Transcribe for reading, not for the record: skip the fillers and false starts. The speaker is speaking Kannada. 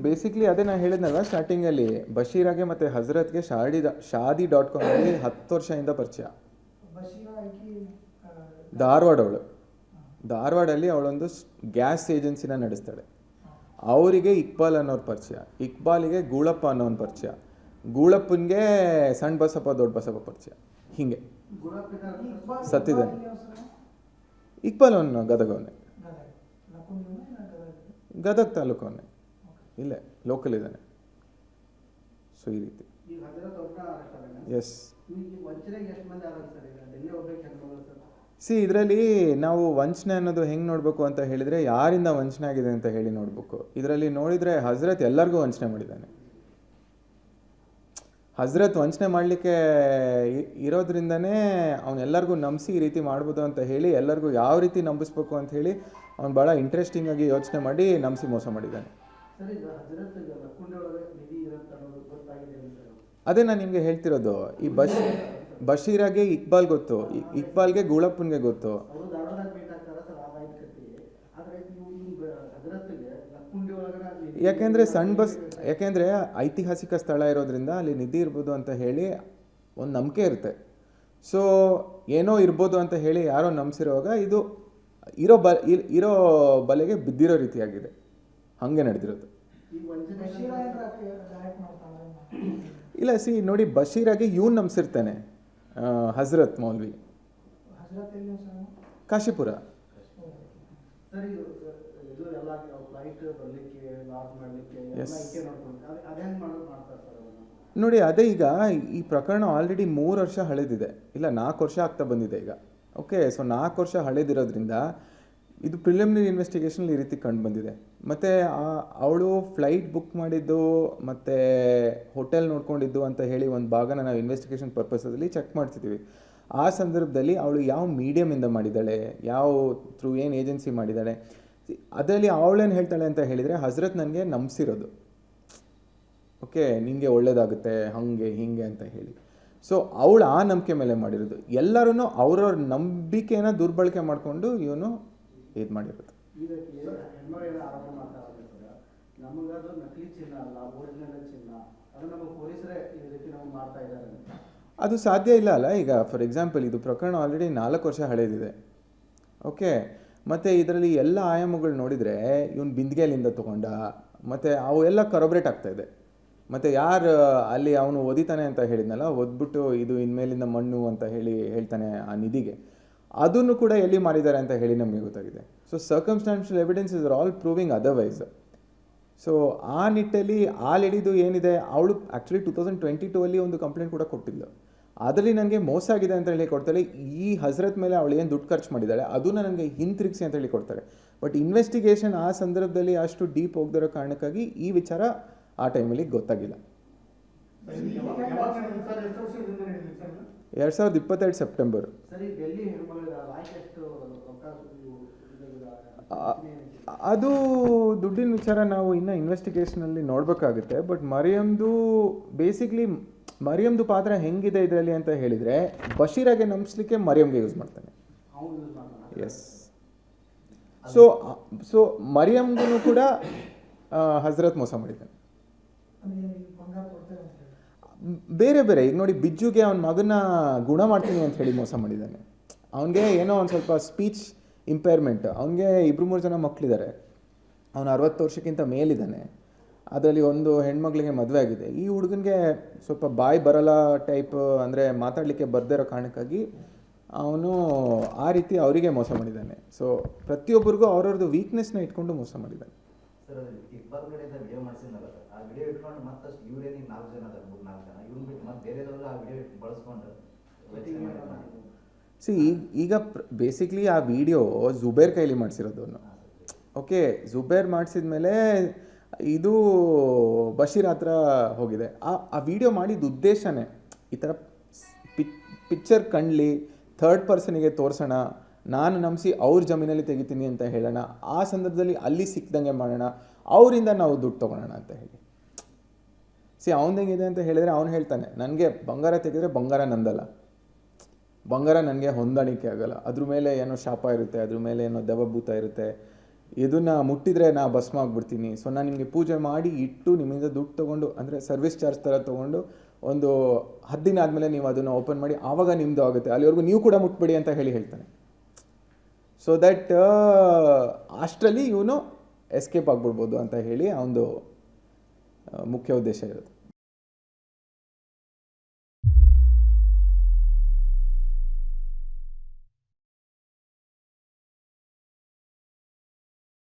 ಬೇಸಿಕ್ಲಿ ಅದೇ ನಾನು ಹೇಳಿದ್ನಲ್ವ ಸ್ಟಾರ್ಟಿಂಗಲ್ಲಿ, ಬಶೀರಾಗೆ ಮತ್ತು ಹಜರತ್ಗೆ ಶಾದಿ.com .com 10 ವರ್ಷದಿಂದ ಪರಿಚಯ. ಧಾರವಾಡಲ್ಲಿ ಅವಳೊಂದು ಗ್ಯಾಸ್ ಏಜೆನ್ಸಿನ ನಡೆಸ್ತಾಳೆ. ಅವರಿಗೆ ಇಕ್ಬಾಲ್ ಅನ್ನೋರು ಪರಿಚಯ, ಇಕ್ಬಾಲಿಗೆ ಗೂಳಪ್ಪ ಅನ್ನೋನು ಪರಿಚಯ, ಗೂಳಪ್ಪನಿಗೆ ಸಣ್ಣ ಬಸಪ್ಪ ದೊಡ್ಡ ಬಸಪ್ಪ ಪರಿಚಯ. ಹೀಗೆ ಸತ್ತಿದ್ದಾನೆ. ಇಕ್ಬಾಲ್ ಅವನು ಗದಗವನ್ನೇ, ಗದಗ ತಾಲೂಕು ಅವನ್ನೇ, ಇಲ್ಲೇ ಲೋಕಲ್ ಇದ್ದಾನೆ. ಸೊ ಈ ರೀತಿ. ಎಸ್ ಇದರಲ್ಲಿ ನಾವು ವಂಚನೆ ಅನ್ನೋದು ಹೆಂಗೆ ನೋಡಬೇಕು ಅಂತ ಹೇಳಿದರೆ, ಯಾರಿಂದ ವಂಚನೆ ಆಗಿದೆ ಅಂತ ಹೇಳಿ ನೋಡಬೇಕು. ಇದರಲ್ಲಿ ನೋಡಿದರೆ ಹಜರತ್ ಎಲ್ಲರಿಗೂ ವಂಚನೆ ಮಾಡಿದ್ದಾನೆ. ಹಜರತ್ ವಂಚನೆ ಮಾಡಲಿಕ್ಕೆ ಇರೋದ್ರಿಂದನೇ ಅವನೆಲ್ಲರಿಗೂ ನಂಬಿಸಿ ಈ ರೀತಿ ಮಾಡ್ಬೋದು ಅಂತ ಹೇಳಿ, ಎಲ್ಲರಿಗೂ ಯಾವ ರೀತಿ ನಂಬಿಸ್ಬೇಕು ಅಂತ ಹೇಳಿ ಅವ್ನು ಭಾಳ ಇಂಟ್ರೆಸ್ಟಿಂಗಾಗಿ ಯೋಚನೆ ಮಾಡಿ ನಂಬಿಸಿ ಮೋಸ ಮಾಡಿದ್ದಾನೆ. ಅದೇ ನಾನು ನಿಮಗೆ ಹೇಳ್ತಿರೋದು, ಈ ಬಶೀರಾಗೆ ಇಕ್ಬಾಲ್ ಗೊತ್ತು, ಇಕ್ಬಾಲ್ಗೆ ಗೂಳಪ್ಪನಿಗೆ ಗೊತ್ತು. ಯಾಕೆಂದರೆ ಐತಿಹಾಸಿಕ ಸ್ಥಳ ಇರೋದ್ರಿಂದ ಅಲ್ಲಿ ನಿಧಿ ಇರ್ಬೋದು ಅಂತ ಹೇಳಿ ಒಂದು ನಂಬಿಕೆ ಇರುತ್ತೆ. ಸೊ ಏನೋ ಇರ್ಬೋದು ಅಂತ ಹೇಳಿ ಯಾರೋ ನಂಬಿಸಿರುವಾಗ ಇದು ಇರೋ ಬಲೆಗೆ ಬಿದ್ದಿರೋ ರೀತಿಯಾಗಿದೆ. ಹಾಗೆ ನಡೆದಿರೋದು. ಇಲ್ಲ ನೋಡಿ, ಬಶೀರಾಗೆ ಇವನು ನಂಬಿಸಿರ್ತಾನೆ, ಹಜರತ್ ಮೌಲ್ವಿ, ಕಾಶಿಪುರ. ನೋಡಿ ಅದೇ, ಈಗ ಈ ಪ್ರಕರಣ ಆಲ್ರೆಡಿ 3 ವರ್ಷ ಹಳೆದಿದೆ, ಇಲ್ಲ 4 ವರ್ಷ ಆಗ್ತಾ ಬಂದಿದೆ ಈಗ. ಓಕೆ, ಸೊ 4 ವರ್ಷ ಹಳೆದಿರೋದ್ರಿಂದ ಇದು ಪ್ರಿಲಿಮಿನರಿ ಇನ್ವೆಸ್ಟಿಗೇಷನ್ ಈ ರೀತಿ ಕಂಡು ಬಂದಿದೆ. ಮತ್ತು ಅವಳು ಫ್ಲೈಟ್ ಬುಕ್ ಮಾಡಿದ್ದು ಮತ್ತು ಹೋಟೆಲ್ ನೋಡ್ಕೊಂಡಿದ್ದು ಅಂತ ಹೇಳಿ ಒಂದು ಭಾಗನ ನಾವು ಇನ್ವೆಸ್ಟಿಗೇಷನ್ ಪರ್ಪಸಲ್ಲಿ ಚೆಕ್ ಮಾಡ್ತಿದ್ದೀವಿ. ಆ ಸಂದರ್ಭದಲ್ಲಿ ಅವಳು ಯಾವ ಮೀಡಿಯಮಿಂದ ಮಾಡಿದ್ದಾಳೆ, ಯಾವ ಥ್ರೂ ಏನು ಏಜೆನ್ಸಿ ಮಾಡಿದ್ದಾಳೆ, ಅದರಲ್ಲಿ ಅವಳೇನು ಹೇಳ್ತಾಳೆ ಅಂತ ಹೇಳಿದರೆ, ಹಜರತ್ ನನಗೆ ನಂಬಿಸಿರೋದು, ಓಕೆ ನಿನಗೆ ಒಳ್ಳೇದಾಗುತ್ತೆ ಹಾಗೆ ಹೀಗೆ ಅಂತ ಹೇಳಿ. ಸೊ ಅವಳು ಆ ನಂಬಿಕೆ ಮೇಲೆ ಮಾಡಿರೋದು. ಎಲ್ಲರೂ ಅವ್ರವ್ರ ನಂಬಿಕೆನ ದುರ್ಬಳಕೆ ಮಾಡಿಕೊಂಡು ಇವನು ಇದು ಮಾಡಿರೋದು. ಅದು ಸಾಧ್ಯ ಇಲ್ಲ ಅಲ್ಲ. ಈಗ ಫಾರ್ ಎಕ್ಸಾಂಪಲ್ ಇದು ಪ್ರಕರಣ ಆಲ್ರೆಡಿ 4 ವರ್ಷ ಹಳೆಯದಿದೆ. ಓಕೆ, ಮತ್ತು ಇದರಲ್ಲಿ ಎಲ್ಲ ಆಯಾಮಗಳು ನೋಡಿದರೆ ಇವನು ಬಿಂದಿಗೆಯಲ್ಲಿಂದ ತೊಗೊಂಡ, ಮತ್ತು ಅವು ಎಲ್ಲ ಕರಬ್ರೇಟ್ ಆಗ್ತಾಯಿದೆ. ಮತ್ತು ಯಾರು ಅಲ್ಲಿ ಅವನು ಓದಿತಾನೆ ಅಂತ ಹೇಳಿದ್ನಲ್ಲ, ಓದ್ಬಿಟ್ಟು ಇದು ಇನ್ಮೇಲಿಂದ ಮಣ್ಣು ಅಂತ ಹೇಳ್ತಾನೆ ಆ ನಿಧಿಗೆ, ಅದನ್ನು ಕೂಡ ಎಲ್ಲಿ ಮಾರಿದ್ದಾರೆ ಅಂತ ಹೇಳಿ ನಮಗೆ ಗೊತ್ತಾಗಿದೆ. So circumstantial evidence is all proving otherwise. So ಆ ನಿಟ್ಟಲ್ಲಿ ಆ ಲೇಡಿದು ಏನಿದೆ, ಅವಳು ಆ್ಯಕ್ಚುಲಿ 2022 ಒಂದು ಕಂಪ್ಲೇಂಟ್ ಕೂಡ ಕೊಟ್ಟಿದ್ಲು. ಅದರಲ್ಲಿ ನನಗೆ ಮೋಸ ಆಗಿದೆ ಅಂತ ಹೇಳಿ ಕೊಡ್ತಾಳೆ. ಈ ಹಜರತ್ ಮೇಲೆ ಅವಳು ಏನು ದುಡ್ಡು ಖರ್ಚು ಮಾಡಿದ್ದಾಳೆ ಅದನ್ನು ನನಗೆ ಹಿಂತಿರುಗಿಸಿ ಅಂತ ಹೇಳಿ ಕೊಡ್ತಾರೆ. ಬಟ್ ಇನ್ವೆಸ್ಟಿಗೇಷನ್ ಆ ಸಂದರ್ಭದಲ್ಲಿ ಅಷ್ಟು ಡೀಪ್ ಹೋಗದಿರೋ ಕಾರಣಕ್ಕಾಗಿ ಈ ವಿಚಾರ ಆ ಟೈಮಲ್ಲಿ ಗೊತ್ತಾಗಿಲ್ಲ. 2022 ಸೆಪ್ಟೆಂಬರ್. ಅದು ದುಡ್ಡಿನ ವಿಚಾರ ನಾವು ಇನ್ನೂ ಇನ್ವೆಸ್ಟಿಗೇಷನಲ್ಲಿ ನೋಡಬೇಕಾಗುತ್ತೆ. ಬಟ್ ಮರಿಯಮ್ದು ಪಾತ್ರ ಹೆಂಗಿದೆ ಇದರಲ್ಲಿ ಅಂತ ಹೇಳಿದರೆ, ಬಶೀರಾಗೆ ನಂಬಿಸ್ಲಿಕ್ಕೆ ಮರಿಯಮ್ಗೆ ಯೂಸ್ ಮಾಡ್ತಾನೆ. ಎಸ್. ಸೊ ಮರಿಯಮ್ಗೂ ಕೂಡ ಹಜರತ್ ಮೋಸ ಮಾಡಿದ್ದಾನೆ. ಬೇರೆ ಈಗ ನೋಡಿ, ಬಿಜ್ಜುಗೆ ಅವನ ಮಗನ ಗುಣ ಮಾಡ್ತೀನಿ ಅಂತ ಹೇಳಿ ಮೋಸ ಮಾಡಿದ್ದಾನೆ. ಅವನಿಗೆ ಏನೋ ಒಂದು ಸ್ವಲ್ಪ ಸ್ಪೀಚ್ ಇಂಪೇರ್ಮೆಂಟ್, ಅವನಿಗೆ 2-3 ಜನ ಮಕ್ಕಳಿದ್ದಾರೆ, ಅವನು 60 ವರ್ಷಕ್ಕಿಂತ ಮೇಲಿದ್ದಾನೆ. ಅದರಲ್ಲಿ ಒಂದು ಹೆಣ್ಮಗಳಿಗೆ ಮದುವೆ ಆಗಿದೆ. ಈ ಹುಡುಗನಿಗೆ ಸ್ವಲ್ಪ ಬಾಯಿ ಬರಲ್ಲ ಟೈಪ್, ಅಂದರೆ ಮಾತಾಡಲಿಕ್ಕೆ ಬರ್ದೇ ಇರೋ ಕಾರಣಕ್ಕಾಗಿ ಅವನು ಆ ರೀತಿ ಅವರಿಗೆ ಮೋಸ ಮಾಡಿದ್ದಾನೆ. ಸೊ ಪ್ರತಿಯೊಬ್ಬರಿಗೂ ಅವ್ರವ್ರದ್ದು ವೀಕ್ನೆಸ್ನ ಇಟ್ಕೊಂಡು ಮೋಸ ಮಾಡಿದ್ದಾನೆ. ಈಗ ಬೇಸಿಕ್ಲಿ ಆ ವಿಡಿಯೋ ಜುಬೇರ್ ಕೈಲಿ ಮಾಡಿಸಿರೋದು. ಓಕೆ, ಜುಬೇರ್ ಮಾಡಿಸಿದ ಮೇಲೆ ಇದು ಬಶೀರ್ ಹತ್ರ ಹೋಗಿದೆ. ಆ ವಿಡಿಯೋ ಮಾಡಿದ ಉದ್ದೇಶನೇ ಈ ಥರ ಪಿಕ್ಚರ್ ಕಂಡ್ಲಿ ಥರ್ಡ್ ಪರ್ಸನಿಗೆ ತೋರಿಸೋಣ, ನಾನು ನಂಬಿಸಿ ಅವ್ರ ಜಮೀನಲ್ಲಿ ತೆಗಿತೀನಿ ಅಂತ ಹೇಳೋಣ, ಆ ಸಂದರ್ಭದಲ್ಲಿ ಅಲ್ಲಿ ಸಿಕ್ದಂಗೆ ಮಾಡೋಣ, ಅವರಿಂದ ನಾವು ದುಡ್ಡು ತೊಗೊಳೋಣ ಅಂತ ಹೇಳಿ. ಅವನದೇಗಿದೆ ಅಂತ ಹೇಳಿದರೆ ಅವನು ಹೇಳ್ತಾನೆ, ನನಗೆ ಬಂಗಾರ ತೆಗೆದರೆ ಬಂಗಾರ ನಂದಲ್ಲ, ಬಂಗಾರ ನನಗೆ ಹೊಂದಾಣಿಕೆ ಆಗಲ್ಲ, ಅದ್ರ ಮೇಲೆ ಏನೋ ಶಾಪ ಇರುತ್ತೆ, ಅದ್ರ ಮೇಲೆ ಏನೋ ದೆವ್ವಭೂತ ಇರುತ್ತೆ, ಇದನ್ನು ಮುಟ್ಟಿದರೆ ನಾ ಭಸ್ಮ ಆಗ್ಬಿಡ್ತೀನಿ, ಸೊ ನಾನು ನಿಮಗೆ ಪೂಜೆ ಮಾಡಿ ಇಟ್ಟು ನಿಮ್ಮಿಂದ ದುಡ್ಡು ತೊಗೊಂಡು, ಅಂದರೆ ಸರ್ವಿಸ್ ಚಾರ್ಜ್ ಥರ ತೊಗೊಂಡು ಒಂದು 10 ದಿನ ಆದಮೇಲೆ ನೀವು ಅದನ್ನು ಓಪನ್ ಮಾಡಿ ಆವಾಗ ನಿಮ್ಮದು ಆಗುತ್ತೆ, ಅಲ್ಲಿವರೆಗೂ ನೀವು ಕೂಡ ಮುಟ್ಬೇಡಿ ಅಂತ ಹೇಳ್ತಾನೆ. ಸೊ ದ್ಯಾಟ್ ಅಷ್ಟರಲ್ಲಿ ಇವನು ಎಸ್ಕೇಪ್ ಆಗ್ಬಿಡ್ಬೋದು ಅಂತ ಹೇಳಿ ಅವನದು ಮುಖ್ಯ ಉದ್ದೇಶ ಇರೋದು.